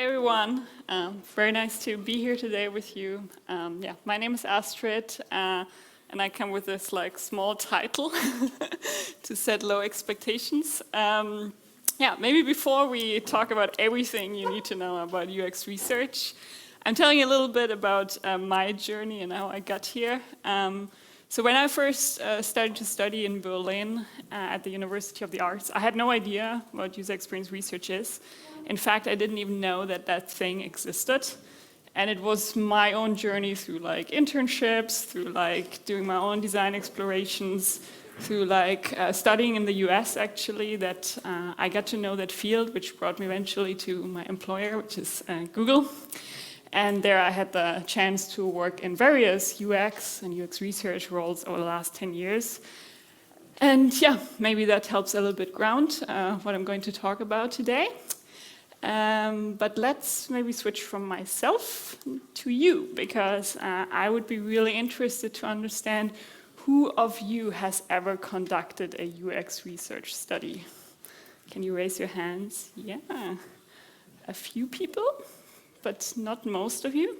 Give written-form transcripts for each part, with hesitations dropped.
Hi everyone, very nice to be here today with you. My name is Astrid and I come with this small title to set low expectations. Maybe before we talk about everything you need to know about UX research, I'm telling you a little bit about my journey and how I got here. So when I first started to study in Berlin at the University of the Arts, I had no idea what user experience research is. In fact, I didn't even know that that thing existed. And it was my own journey through internships, through doing my own design explorations, through studying in the US actually, that I got to know that field, which brought me eventually to my employer, which is Google. And there I had the chance to work in various UX and UX research roles over the last 10 years. And maybe that helps a little bit ground what I'm going to talk about today. But let's maybe switch from myself to you, because I would be really interested to understand who of you has ever conducted a UX research study. Can you raise your hands? Yeah, a few people, but not most of you.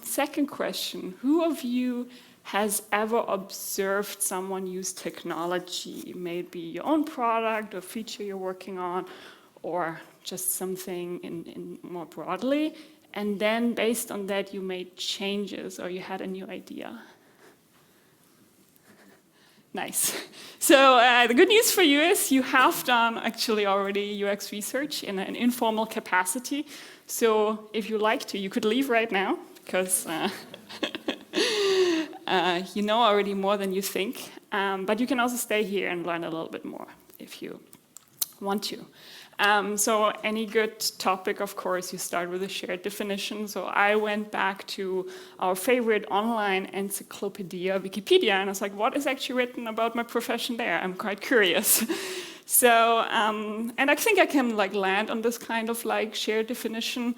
Second question, who of you has ever observed someone use technology, maybe your own product or feature you're working on, or just something in more broadly, and then based on that you made changes or you had a new idea? Nice. So the good news for you is you have done actually already UX research in an informal capacity. So if you like to, you could leave right now, because you know already more than you think. But you can also stay here and learn a little bit more if you want to. So any good topic, of course, you start with a shared definition. So I went back to our favorite online encyclopedia, Wikipedia, and I was like, what is actually written about my profession there? I'm quite curious. So, and I think I can land on this kind of shared definition,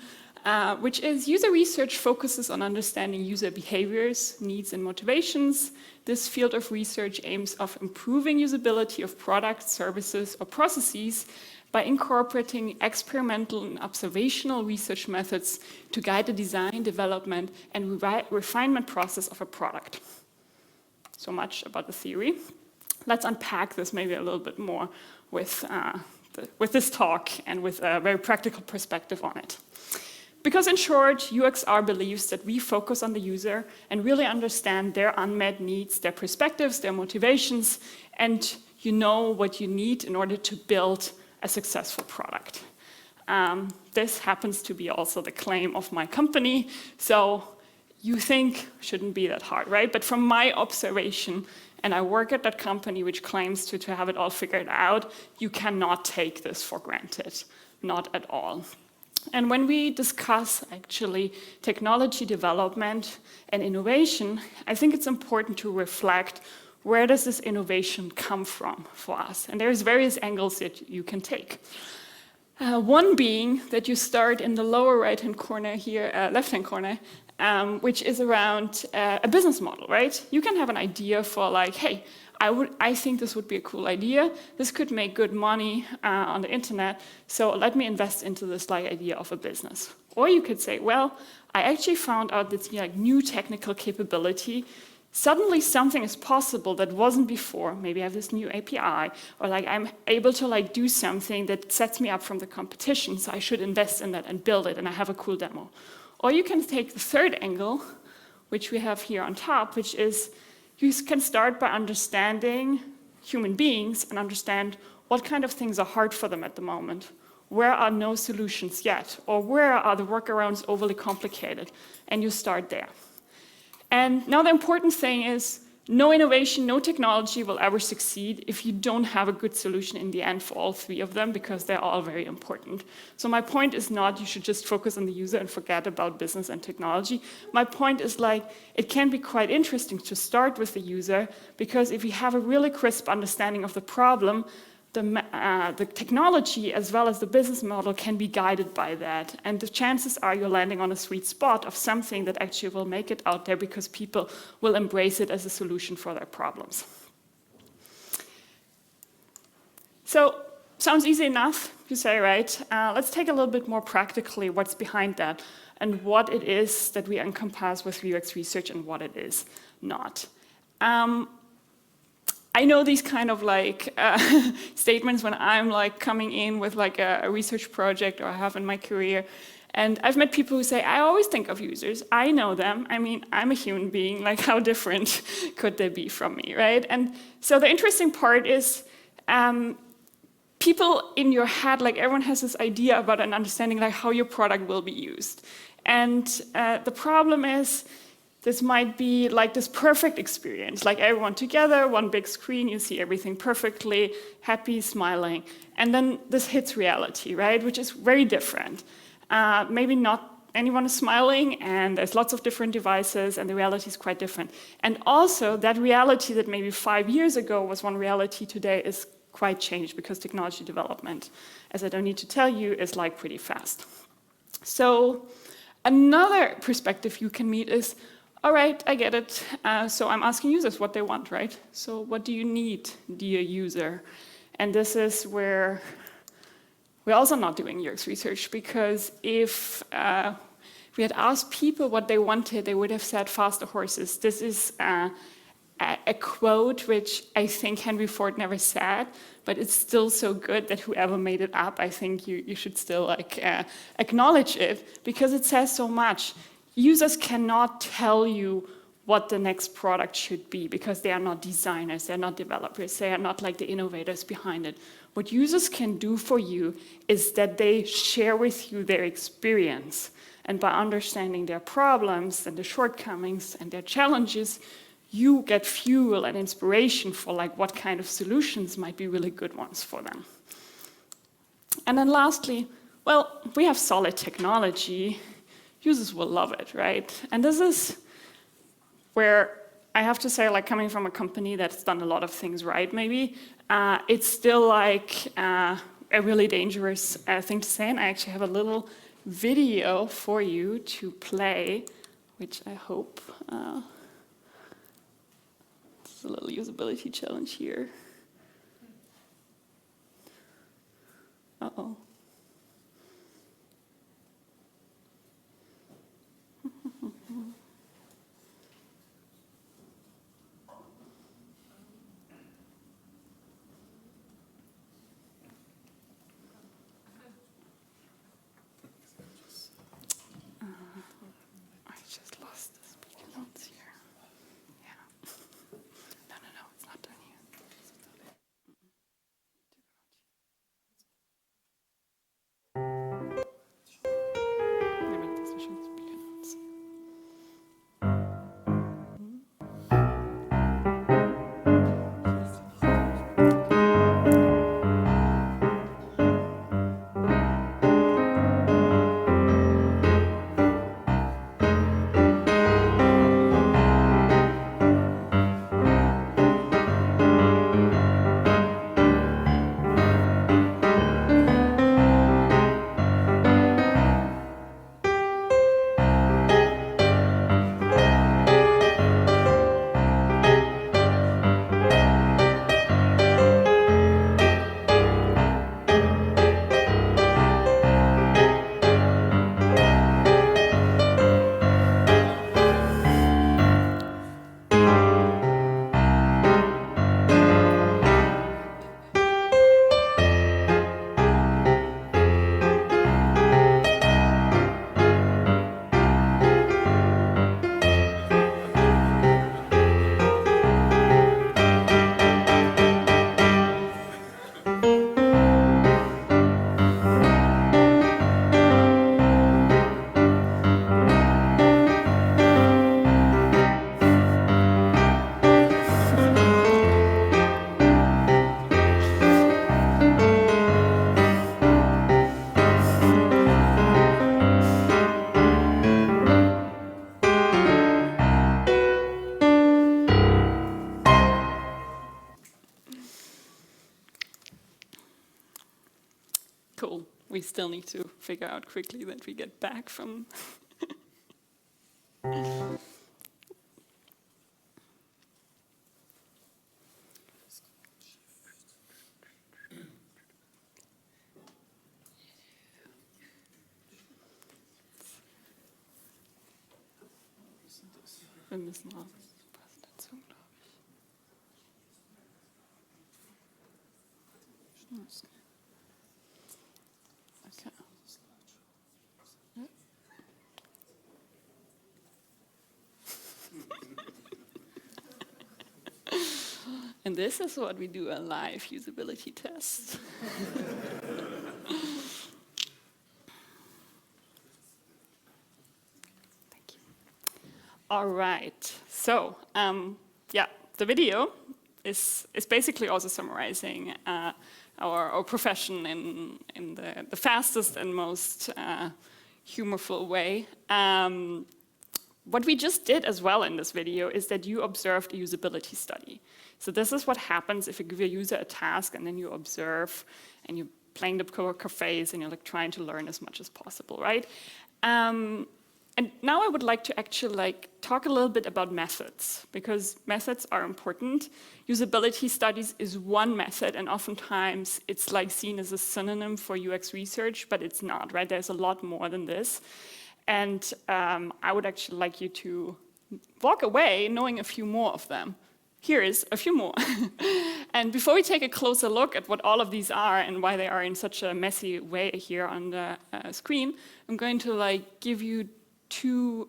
which is user research focuses on understanding user behaviors, needs, and motivations. This field of research aims of improving usability of products, services, or processes by incorporating experimental and observational research methods to guide the design, development, and refinement process of a product. So much about the theory. Let's unpack this maybe a little bit more with this talk and with a very practical perspective on it. Because in short, UXR believes that we focus on the user and really understand their unmet needs, their perspectives, their motivations, and you know what you need in order to build a successful product. This happens to be also the claim of my company, so you think shouldn't be that hard, right? But from my observation, and I work at that company which claims to have it all figured out, you cannot take this for granted, not at all. And when we discuss actually technology development and innovation, I think it's important to reflect, where does this innovation come from for us? And there's various angles that you can take. One being that you start in the lower right-hand corner here, left-hand corner, which is around a business model, right? You can have an idea for hey, I think this would be a cool idea. This could make good money on the internet, so let me invest into this idea of a business. Or you could say, well, I actually found out this new technical capability. Suddenly something is possible that wasn't before. Maybe I have this new API, or I'm able to do something that sets me up from the competition, so I should invest in that and build it, and I have a cool demo. Or you can take the third angle, which we have here on top, which is you can start by understanding human beings and understand what kind of things are hard for them at the moment. Where are no solutions yet? Or where are the workarounds overly complicated? And you start there. And now the important thing is no innovation, no technology will ever succeed if you don't have a good solution in the end for all three of them, because they're all very important. So my point is not you should just focus on the user and forget about business and technology. My point is it can be quite interesting to start with the user, because if you have a really crisp understanding of the problem, the technology as well as the business model can be guided by that. And the chances are you're landing on a sweet spot of something that actually will make it out there, because people will embrace it as a solution for their problems. So, sounds easy enough. you say, right, let's take a little bit more practically what's behind that and what it is that we encompass with UX research and what it is not. I know these kind of like statements when I'm like coming in with like a research project or I have in my career. And I've met people who say, I always think of users. I know them. I mean, I'm a human being. Like, how different could they be from me, right? And so the interesting part is people in your head, like everyone has this idea about an understanding like how your product will be used. And the problem is, this might be like this perfect experience, like everyone together, one big screen, you see everything perfectly, happy, smiling. And then this hits reality, right? Which is very different. Maybe not anyone is smiling, and there's lots of different devices, and the reality is quite different. And also, that reality that maybe 5 years ago was one reality today is quite changed because technology development, as I don't need to tell you, is like pretty fast. So another perspective you can meet is, all right, I get it. So I'm asking users what they want, right? So what do you need, dear user? And this is where we're also not doing UX research, because if we had asked people what they wanted, they would have said faster horses. This is a quote which I think Henry Ford never said, but it's still so good that whoever made it up, I think you should still like acknowledge it, because it says so much. Users cannot tell you what the next product should be because they are not designers, they're not developers, they are not like the innovators behind it. What users can do for you is that they share with you their experience. And by understanding their problems and the shortcomings and their challenges, you get fuel and inspiration for like what kind of solutions might be really good ones for them. And then lastly, well, we have solid technology. Users will love it, right? And this is where I have to say, like coming from a company that's done a lot of things right, maybe, it's still like a really dangerous thing to say. And I actually have a little video for you to play, which I hope, it's a little usability challenge here. Uh-oh. I just lost the speaker notes here. Yeah. No, it's not done here. Maybe das ist schon die Speaker notes. Cool. We still need to figure out quickly that we get back from. Wir müssen noch Präsentation, glaube ich. Okay. Ja. And this is what we do a live usability test. Thank you. All right. So, yeah, the video is basically also summarizing our profession in the fastest and most humorful way. What we just did as well in this video is that you observed a usability study. So this is what happens if you give your user a task and then you observe and you're playing the coworker phase and you're like trying to learn as much as possible, right? And now I would like to actually talk a little bit about methods, because methods are important. Usability studies is one method, and oftentimes it's like seen as a synonym for UX research, but it's not, right? There's a lot more than this. And I would actually like you to walk away knowing a few more of them. Here is a few more. And before we take a closer look at what all of these are and why they are in such a messy way here on the screen, I'm going to give you two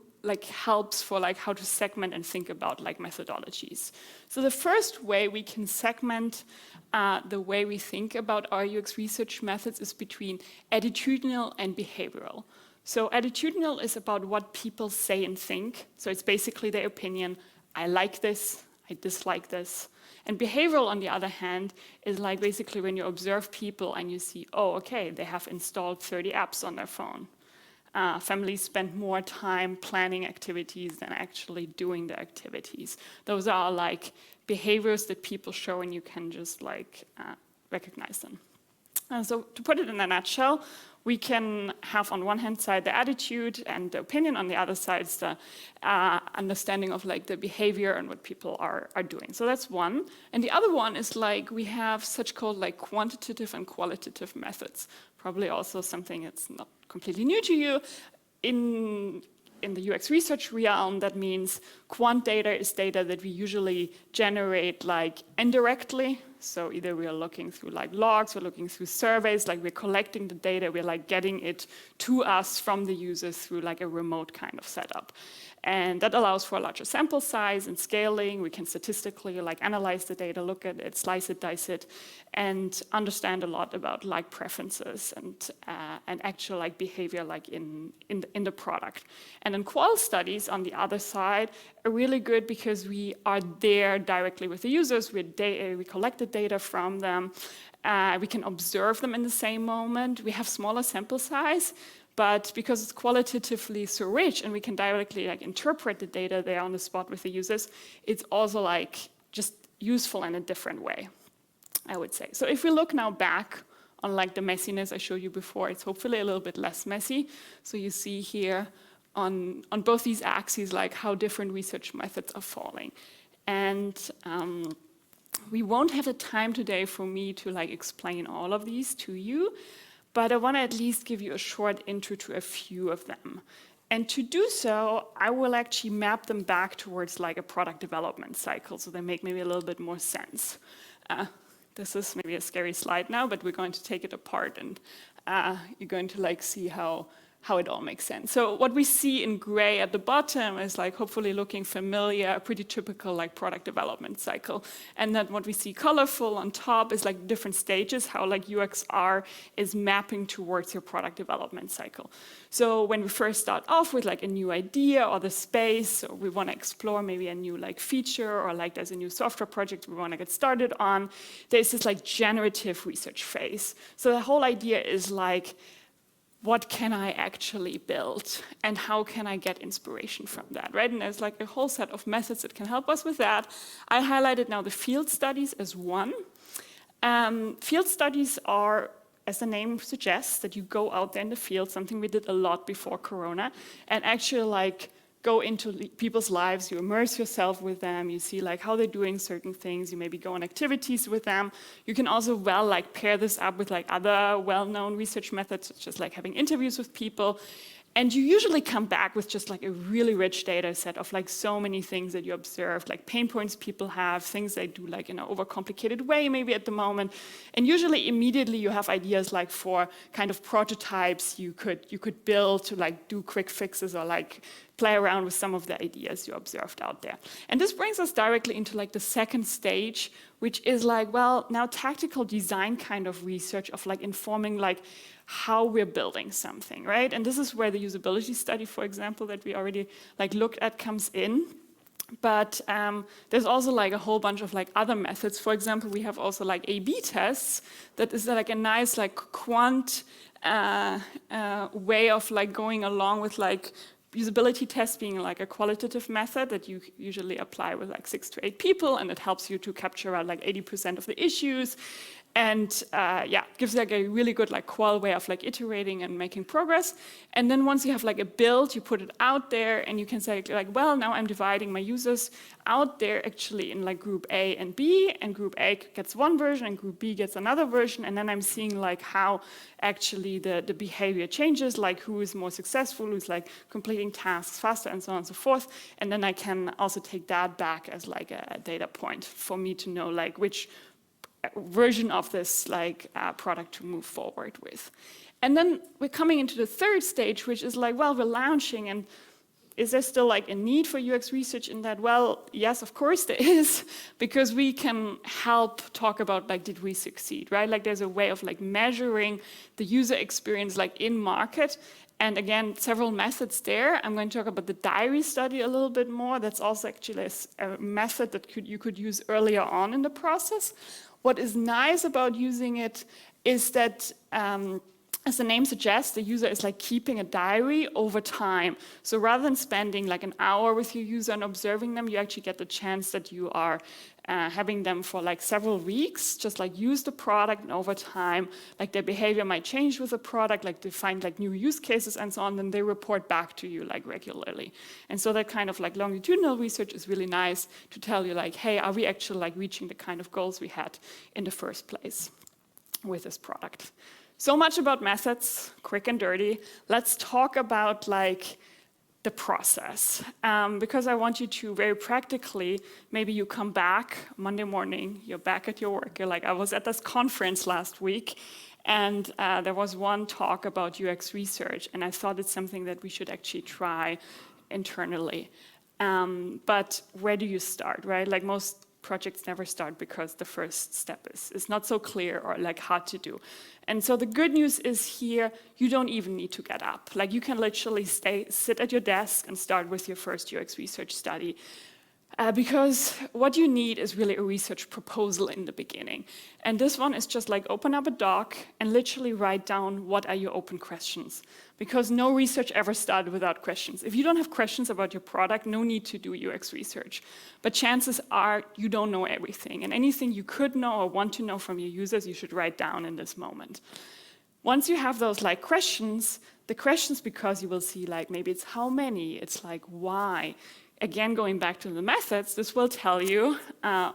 helps for how to segment and think about methodologies. So the first way we can segment the way we think about our UX research methods is between attitudinal and behavioral. So attitudinal is about what people say and think. So it's basically their opinion. I like this, I dislike this. And behavioral, on the other hand, is basically when you observe people and you see, oh, okay, they have installed 30 apps on their phone. Families spend more time planning activities than actually doing the activities. Those are behaviors that people show, and you can just recognize them. So to put it in a nutshell, we can have on one hand side the attitude and the opinion, on the other side is the understanding of the behavior and what people are doing. So that's one. And the other one is we have such called quantitative and qualitative methods. Probably also something that's not completely new to you. In the UX research realm, that means quant data is data that we usually generate indirectly. So either we are looking through logs, we're looking through surveys, we're collecting the data, we're getting it to us from the users through a remote kind of setup. And that allows for a larger sample size and scaling. We can statistically analyze the data, look at it, slice it, dice it, and understand a lot about preferences and actual behavior in the product. And then qual studies on the other side are really good because we are there directly with the users. We collect the data from them. We can observe them in the same moment. We have smaller sample size. But because it's qualitatively so rich and we can directly interpret the data there on the spot with the users, it's also just useful in a different way, I would say. So if we look now back on the messiness I showed you before, it's hopefully a little bit less messy. So you see here on both these axes how different research methods are falling. And we won't have the time today for me to explain all of these to you. But I want to at least give you a short intro to a few of them. And to do so, I will actually map them back towards a product development cycle, so they make maybe a little bit more sense. This is maybe a scary slide now, but we're going to take it apart, and you're going to see how it all makes sense. So what we see in gray at the bottom is hopefully looking familiar, a pretty typical product development cycle. And then what we see colorful on top is different stages, how UXR is mapping towards your product development cycle. So when we first start off with a new idea or the space, or we want to explore maybe a new feature, or there's a new software project we want to get started on, there's this generative research phase. So the whole idea is what can I actually build and how can I get inspiration from that, right? And there's a whole set of methods that can help us with that. I highlighted now the field studies as one. Field studies are, as the name suggests, that you go out there in the field, something we did a lot before Corona, and actually go into people's lives, you immerse yourself with them, you see how they're doing certain things, you maybe go on activities with them. You can also pair this up with other well-known research methods, such as having interviews with people. And you usually come back with just like a really rich data set of like so many things that you observed, like pain points people have, things they do like in an overcomplicated way maybe at the moment. And usually immediately you have ideas like for kind of prototypes you could build to like do quick fixes or like play around with some of the ideas you observed out there. And this brings us directly into like the second stage, which is like, well, now tactical design kind of research of like informing like how we're building something, right? And this is where the usability study, for example, that we already like looked at comes in. But there's also like a whole bunch of like other methods. For example, we have also like A/B tests that is like a nice like quant way of like going along with like usability tests being like a qualitative method that you usually apply with like 6 to 8 people, and it helps you to capture around like 80% of the issues. And yeah, gives like a really good like qual way of like iterating and making progress. And then once you have like a build, you put it out there and you can say like, well, now I'm dividing my users out there actually in like group A and B, and group A gets one version and group B gets another version. And then I'm seeing like how actually the behavior changes, like who is more successful, who's like completing tasks faster and so on and so forth. And then I can also take that back as like a data point for me to know like which version of this like product to move forward with. And then we're coming into the third stage, which is like, well, we're launching, and is there still like a need for UX research in that? Well, yes, of course there is, because we can help talk about like, did we succeed, right? Like there's a way of like measuring the user experience like in market. And again, several methods there. I'm going to talk about the diary study a little bit more. That's also actually a method that you could use earlier on in the process. What is nice about using it is that, as the name suggests, the user is like keeping a diary over time. So rather than spending like an hour with your user and observing them, you actually get the chance that you are having them for like several weeks, just like use the product, and over time, like their behavior might change with the product, like they find like new use cases and so on, then they report back to you like regularly. And so that kind of like longitudinal research is really nice to tell you like, hey, are we actually like reaching the kind of goals we had in the first place with this product? So much about methods, quick and dirty. Let's talk about like the process, because I want you to very practically, maybe you come back Monday morning, you're back at your work, you're like, I was at this conference last week, and there was one talk about UX research, and I thought it's something that we should actually try internally. But where do you start, right? Like most projects never start because the first step is not so clear or like hard to do. And so the good news is here, you don't even need to get up. Like you can literally sit at your desk and start with your first UX research study. Because what you need is really a research proposal in the beginning. And this one is just like open up a doc and literally write down what are your open questions. Because no research ever started without questions. If you don't have questions about your product, no need to do UX research. But chances are you don't know everything. And anything you could know or want to know from your users, you should write down in this moment. Once you have those like questions, the questions, because you will see like maybe it's how many, it's like why. Again, going back to the methods, this will tell you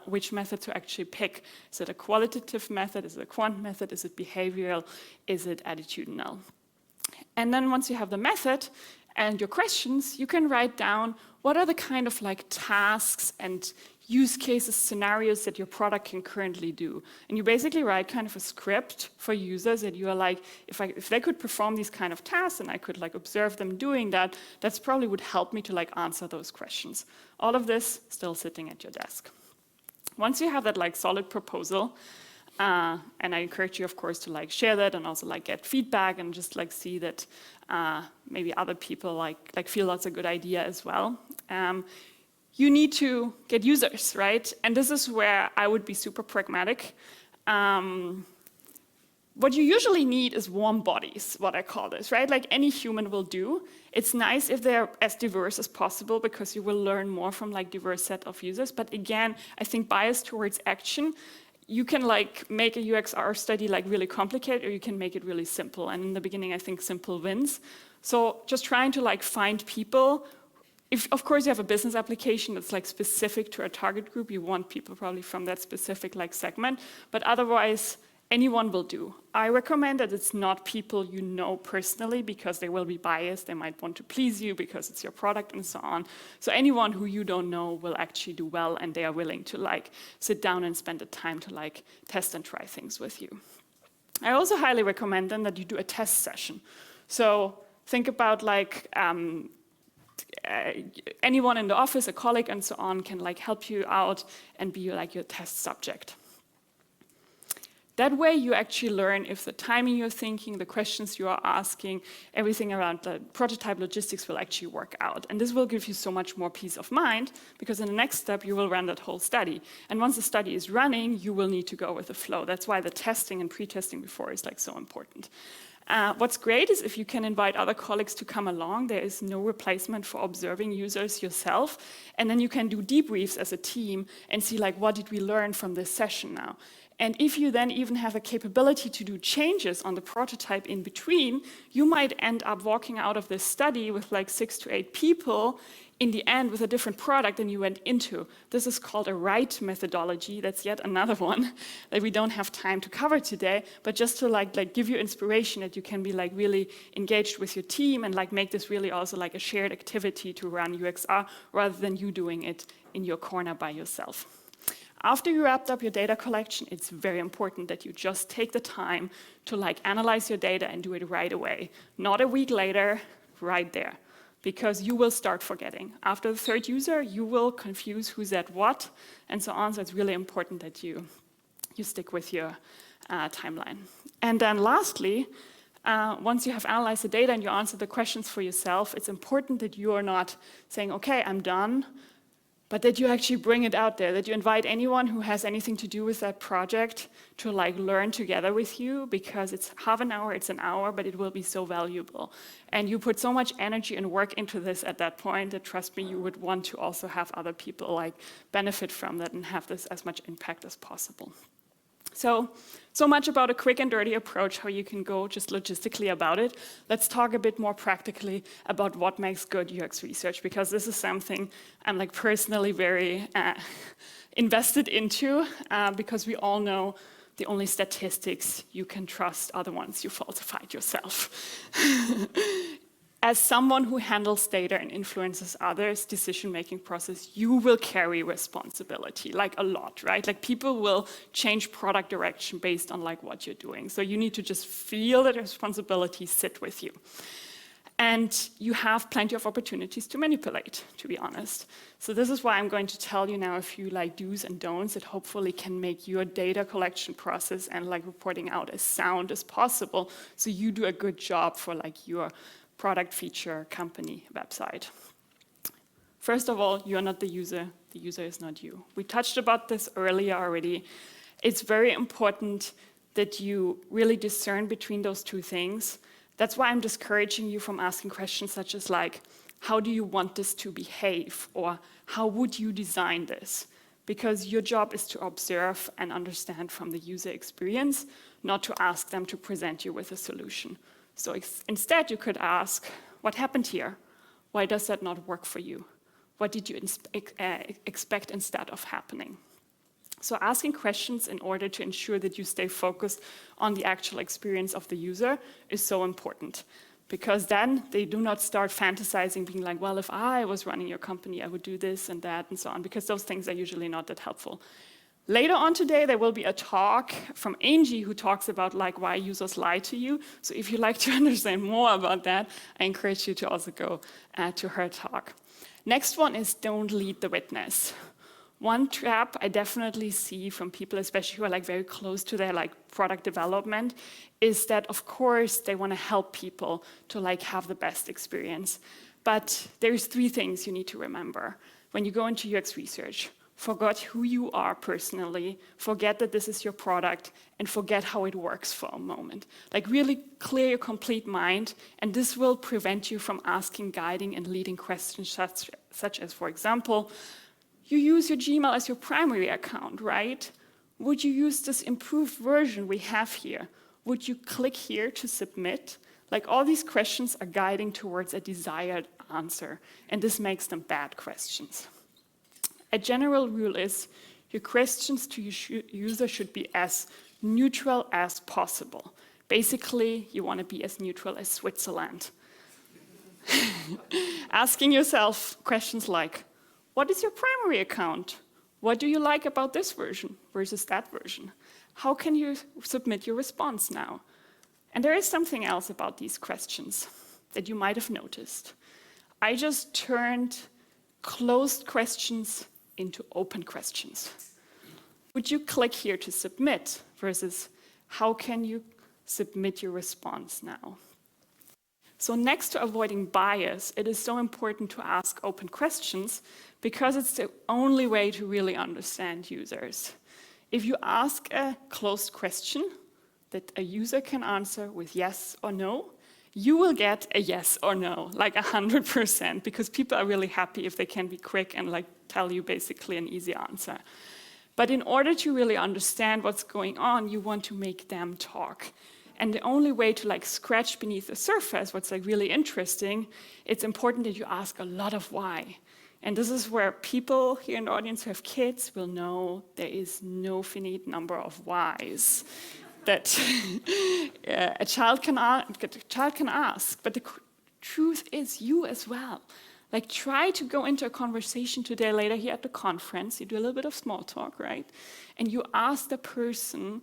which method to actually pick. Is it a qualitative method? Is it a quant method? Is it behavioral? Is it attitudinal? And then once you have the method and your questions, you can write down what are the kind of like tasks and use cases, scenarios that your product can currently do. And you basically write kind of a script for users that you are like, if they could perform these kind of tasks and I could like observe them doing that, that's probably would help me to like answer those questions. All of this still sitting at your desk. Once you have that like solid proposal, and I encourage you, of course, to like share that and also like get feedback and just like see that maybe other people like feel that's a good idea as well. You need to get users, right? And this is where I would be super pragmatic. What you usually need is warm bodies, what I call this, right? Like any human will do. It's nice if they're as diverse as possible because you will learn more from like diverse set of users. But again, I think bias towards action, you can like make a UXR study like really complicated, or you can make it really simple. And in the beginning, I think simple wins. So just trying to like find people. If, of course, you have a business application that's like specific to a target group, you want people probably from that specific like segment. But otherwise, anyone will do. I recommend that it's not people you know personally because they will be biased. They might want to please you because it's your product and so on. So anyone who you don't know will actually do well, and they are willing to like sit down and spend the time to like test and try things with you. I also highly recommend then that you do a test session. So think about like anyone in the office, a colleague and so on, can like help you out and be like your test subject. That way you actually learn if the timing you're thinking, the questions you are asking, everything around the prototype logistics will actually work out. And this will give you so much more peace of mind, because in the next step you will run that whole study. And once the study is running, you will need to go with the flow. That's why the testing and pre-testing before is like so important. What's great is if you can invite other colleagues to come along. There is no replacement for observing users yourself. And then you can do debriefs as a team and see like, what did we learn from this session now? And if you then even have a capability to do changes on the prototype in between, you might end up walking out of this study with like 6 to 8 people in the end with a different product than you went into. This is called a right methodology. That's yet another one that we don't have time to cover today, but just to like give you inspiration that you can be like really engaged with your team and like make this really also like a shared activity to run UXR rather than you doing it in your corner by yourself. After you wrapped up your data collection, it's very important that you just take the time to like analyze your data and do it right away. Not a week later, right there. Because you will start forgetting. After the third user, you will confuse who's at what, and so on. So it's really important that you stick with your timeline. And then lastly, once you have analyzed the data and you answer the questions for yourself, it's important that you are not saying, okay, I'm done, but that you actually bring it out there, that you invite anyone who has anything to do with that project to like learn together with you, because it's half an hour, it's an hour, but it will be so valuable. And you put so much energy and work into this at that point that, trust me, you would want to also have other people like benefit from that and have this as much impact as possible. So much about a quick and dirty approach, how you can go just logistically about it. Let's talk a bit more practically about what makes good UX research, because this is something I'm like personally very invested into, because we all know the only statistics you can trust are the ones you falsified yourself. As someone who handles data and influences others' decision-making process, you will carry responsibility, like a lot, right? Like people will change product direction based on like what you're doing. So you need to just feel that responsibility sit with you. And you have plenty of opportunities to manipulate, to be honest. So this is why I'm going to tell you now a few like do's and don'ts that hopefully can make your data collection process and like reporting out as sound as possible, so you do a good job for like your product, feature, company, website. First of all, you're not the user is not you. We touched about this earlier already. It's very important that you really discern between those two things. That's why I'm discouraging you from asking questions such as like, how do you want this to behave? Or how would you design this? Because your job is to observe and understand from the user experience, not to ask them to present you with a solution. So instead, you could ask, what happened here? Why does that not work for you? What did you expect instead of happening? So asking questions in order to ensure that you stay focused on the actual experience of the user is so important, because then they do not start fantasizing, being like, well, if I was running your company, I would do this and that and so on, because those things are usually not that helpful. Later on today, there will be a talk from Angie who talks about like why users lie to you. So if you'd like to understand more about that, I encourage you to also go to her talk. Next one is don't lead the witness. One trap I definitely see from people, especially who are like very close to their like product development, is that of course they want to help people to like have the best experience. But there's 3 things you need to remember when you go into UX research. Forget who you are personally, forget that this is your product, and forget how it works for a moment. Like really clear your complete mind, and this will prevent you from asking guiding and leading questions such as, for example, you use your Gmail as your primary account, right? Would you use this improved version we have here? Would you click here to submit? Like all these questions are guiding towards a desired answer, and this makes them bad questions. A general rule is your questions to your user should be as neutral as possible. Basically, you want to be as neutral as Switzerland. Asking yourself questions like, what is your primary account? What do you like about this version versus that version? How can you submit your response now? And there is something else about these questions that you might have noticed. I just turned closed questions into open questions. Would you click here to submit versus how can you submit your response now? So next to avoiding bias, it is so important to ask open questions because it's the only way to really understand users. If you ask a closed question that a user can answer with yes or no, you will get a yes or no, like 100%, because people are really happy if they can be quick and like tell you basically an easy answer. But in order to really understand what's going on, you want to make them talk. And the only way to like scratch beneath the surface, what's like really interesting, it's important that you ask a lot of why. And this is where people here in the audience who have kids will know there is no finite number of whys that a child can ask. But the truth is you as well. Like try to go into a conversation today, later here at the conference, you do a little bit of small talk, right? And you ask the person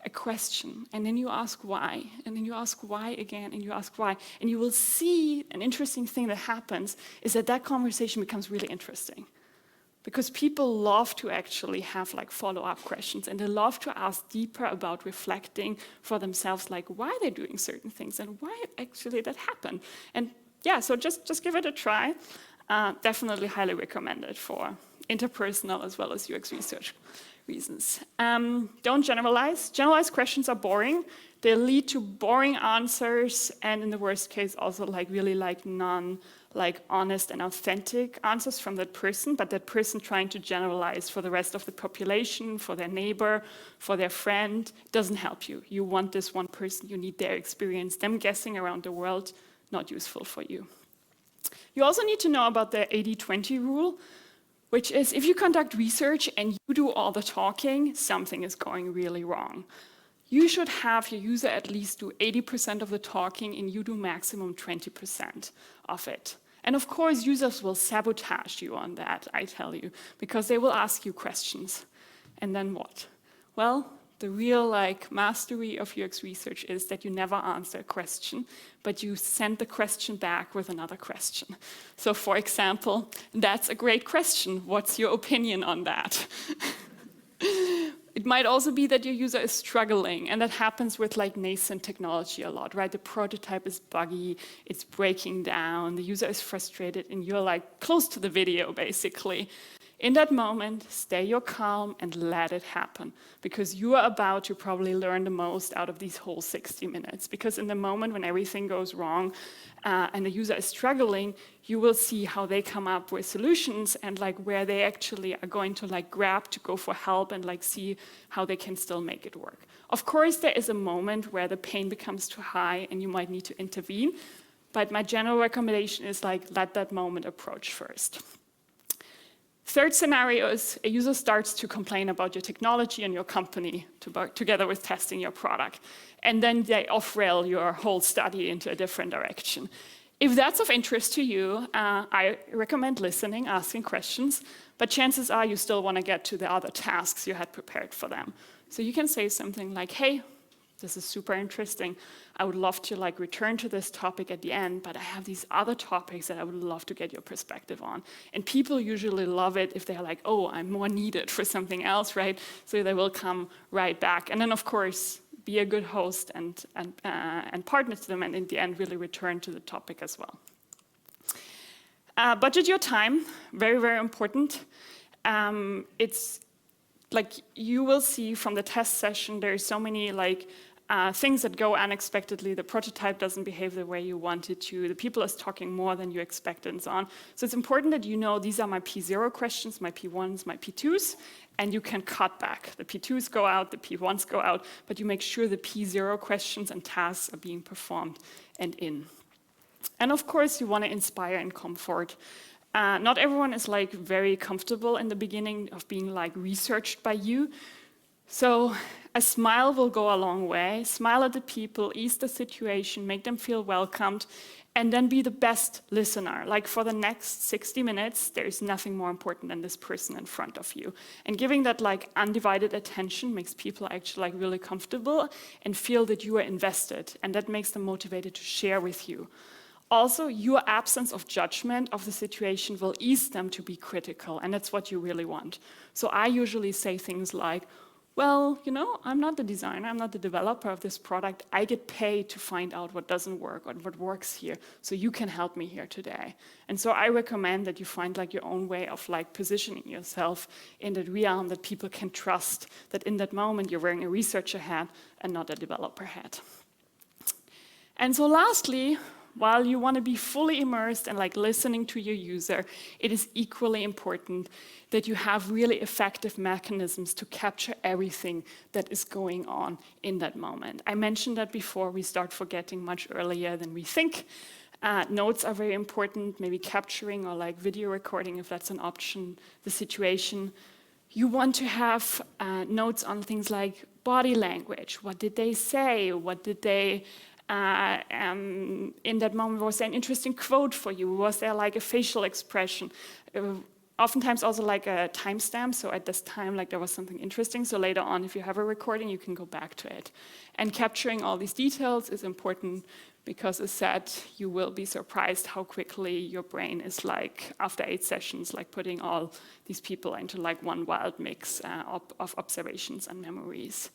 a question, and then you ask why, and then you ask why again, and you ask why. And you will see an interesting thing that happens is that that conversation becomes really interesting. Because people love to actually have like follow-up questions, and they love to ask deeper about reflecting for themselves, like why they're doing certain things and why actually that happened. And yeah, so just give it a try. Definitely highly recommended for interpersonal as well as UX research reasons. Don't generalize. Generalized questions are boring. They lead to boring answers, and in the worst case, also like really like honest and authentic answers from that person, but that person trying to generalize for the rest of the population, for their neighbor, for their friend, doesn't help you. You want this one person, you need their experience. Them guessing around the world, not useful for you. You also need to know about the 80-20 rule, which is if you conduct research and you do all the talking, something is going really wrong. You should have your user at least do 80% of the talking and you do maximum 20% of it. And of course, users will sabotage you on that, I tell you, because they will ask you questions. And then what? Well, the real like mastery of UX research is that you never answer a question, but you send the question back with another question. So for example, that's a great question. What's your opinion on that? It might also be that your user is struggling, and that happens with like nascent technology a lot, right? The prototype is buggy, it's breaking down, the user is frustrated, and you're like close to the video basically. In that moment, stay your calm and let it happen, because you are about to probably learn the most out of these whole 60 minutes. Because in the moment when everything goes wrong and the user is struggling, you will see how they come up with solutions and like where they actually are going to like grab to go for help and like see how they can still make it work. Of course, there is a moment where the pain becomes too high and you might need to intervene, but my general recommendation is like let that moment approach first. Third scenario is a user starts to complain about your technology and your company together with testing your product. And then they off-rail your whole study into a different direction. If that's of interest to you, I recommend listening, asking questions, but chances are you still want to get to the other tasks you had prepared for them. So you can say something like, hey, this is super interesting. I would love to like return to this topic at the end, but I have these other topics that I would love to get your perspective on. And people usually love it if they're like, oh, I'm more needed for something else, right? So they will come right back. And then of course, be a good host and partner to them, and in the end, really return to the topic as well. Budget your time, very, very important. It's like you will see from the test session, there's so many like things that go unexpectedly. The prototype doesn't behave the way you want it to. The people are talking more than you expected and so on. So it's important that you know these are my P0 questions, my P1s, my P2s, and you can cut back. The P2s go out, the P1s go out, but you make sure the P0 questions and tasks are being performed and in. And of course, you want to inspire and comfort. Not everyone is like very comfortable in the beginning of being like researched by you. So a smile will go a long way. Smile at the people, ease the situation, make them feel welcomed, and then be the best listener. Like for the next 60 minutes, there's nothing more important than this person in front of you. And giving that like undivided attention makes people actually like really comfortable and feel that you are invested, and that makes them motivated to share with you. Also, your absence of judgment of the situation will ease them to be critical, and that's what you really want. So I usually say things like, well, you know, I'm not the designer, I'm not the developer of this product. I get paid to find out what doesn't work or what works here, so you can help me here today. And so I recommend that you find like your own way of like positioning yourself in that realm that people can trust, that in that moment you're wearing a researcher hat and not a developer hat. And so lastly, while you want to be fully immersed and like listening to your user, it is equally important that you have really effective mechanisms to capture everything that is going on in that moment. I mentioned that before, we start forgetting much earlier than we think. Notes are very important, maybe capturing or like video recording if that's an option, the situation. You want to have notes on things like body language. What did they say? What did they in that moment, was there an interesting quote for you? Was there like a facial expression? Oftentimes also like a timestamp, so at this time like there was something interesting, so later on if you have a recording you can go back to it. And capturing all these details is important because as said, you will be surprised how quickly your brain is like, after 8 sessions, like putting all these people into like one wild mix of observations and memories.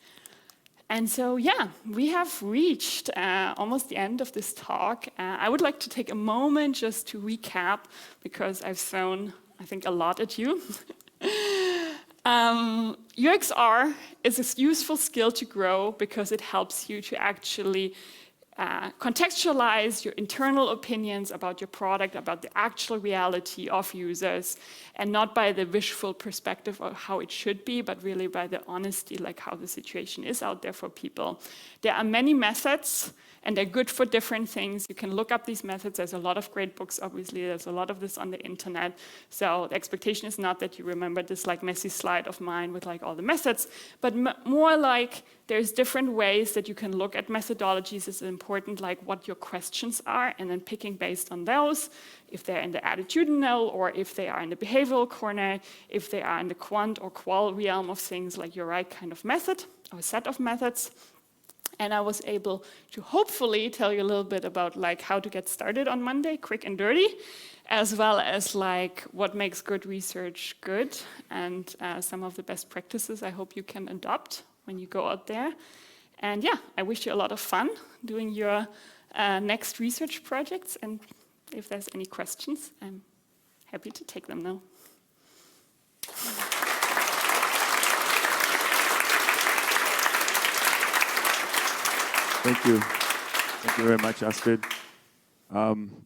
And so, yeah, we have reached almost the end of this talk. I would like to take a moment just to recap, because I've thrown, I think, a lot at you. UXR is a useful skill to grow because it helps you to actually contextualize your internal opinions about your product, about the actual reality of users, and not by the wishful perspective of how it should be, but really by the honesty, like how the situation is out there for people. There are many methods, and they're good for different things. You can look up these methods. There's a lot of great books, obviously. There's a lot of this on the internet. So the expectation is not that you remember this like messy slide of mine with like all the methods, but more like there's different ways that you can look at methodologies. It's important like what your questions are, and then picking based on those, if they're in the attitudinal or if they are in the behavioral corner, if they are in the quant or qual realm of things, like your right kind of method or set of methods. And I was able to hopefully tell you a little bit about like how to get started on Monday, quick and dirty, as well as like what makes good research good, and some of the best practices I hope you can adopt when you go out there. And yeah, I wish you a lot of fun doing your next research projects. And if there's any questions, I'm happy to take them now. Thank you. Thank you very much, Astrid.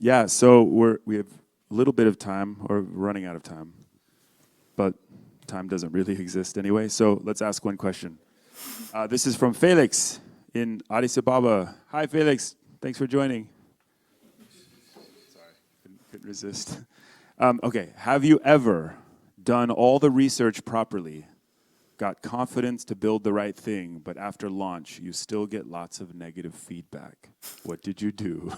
Yeah, so we have a little bit of time, or running out of time, but time doesn't really exist anyway, so let's ask one question. This is from Felix in Addis Ababa. Hi, Felix. Thanks for joining. Sorry, couldn't resist. Okay, have you ever done all the research properly, got confidence to build the right thing, but after launch, you still get lots of negative feedback? What did you do?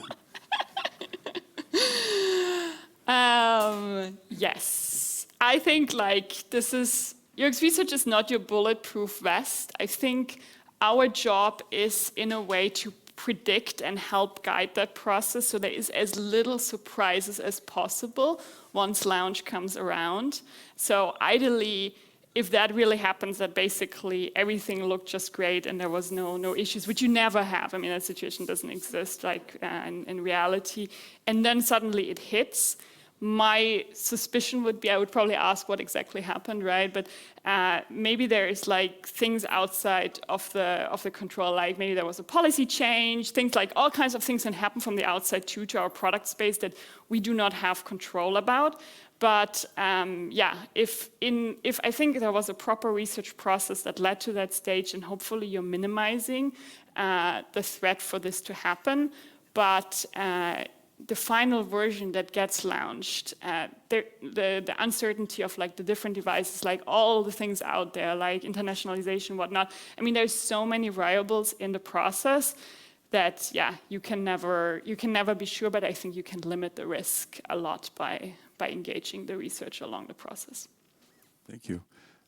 Yes. I think like this is, UX research is not your bulletproof vest. I think our job is in a way to predict and help guide that process so there is as little surprises as possible once launch comes around. So ideally, if that really happens, that basically everything looked just great and there was no issues, which you never have. I mean, that situation doesn't exist like in reality. And then suddenly it hits. My suspicion would be, I would probably ask what exactly happened, right? But maybe there is like things outside of the control, like maybe there was a policy change, things like all kinds of things can happen from the outside too to our product space that we do not have control about. But yeah, if I think there was a proper research process that led to that stage, and hopefully you're minimizing the threat for this to happen. But the final version that gets launched, the uncertainty of like the different devices, like all the things out there, like internationalization, whatnot. I mean, there's so many variables in the process that, yeah, you can never be sure, but I think you can limit the risk a lot by engaging the research along the process. Thank you.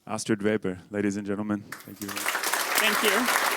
Astrid Weber, ladies and gentlemen, thank you. Thank you.